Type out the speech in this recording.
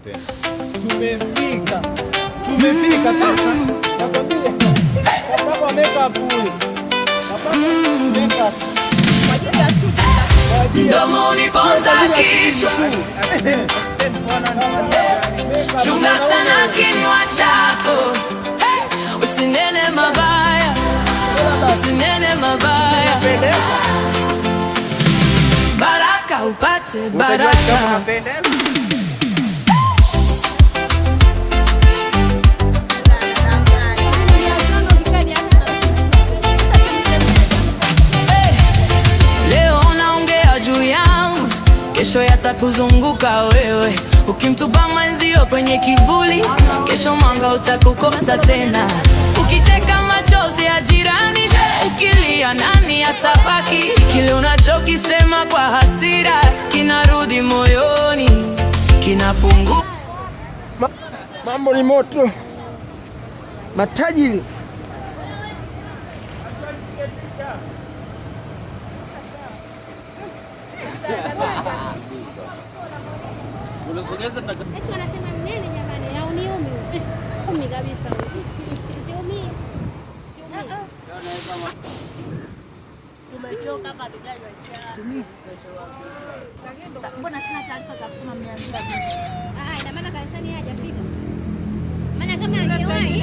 tena. Tumefika sasa. Nakwambia. Baba makeup huyu. Baba makeup. Mdomoni ponza kichwa, chunga sana kinywa chako, usinene mabaya, usinene mabaya. Baraka upate baraka. Kesho yatakuzunguka wewe, ukimtupa mwenzio kwenye kivuli, kesho mwanga utakukosa tena. Ukicheka machozi ya jirani, ukilia nani atabaki? Kile unachokisema kwa hasira kinarudi moyoni, kinapungua. Mambo ni moto. Matajiri Mbona sina taarifa za kusoma mmeambiwa? Ina maana kanisani hajafika. Maana kama angewahi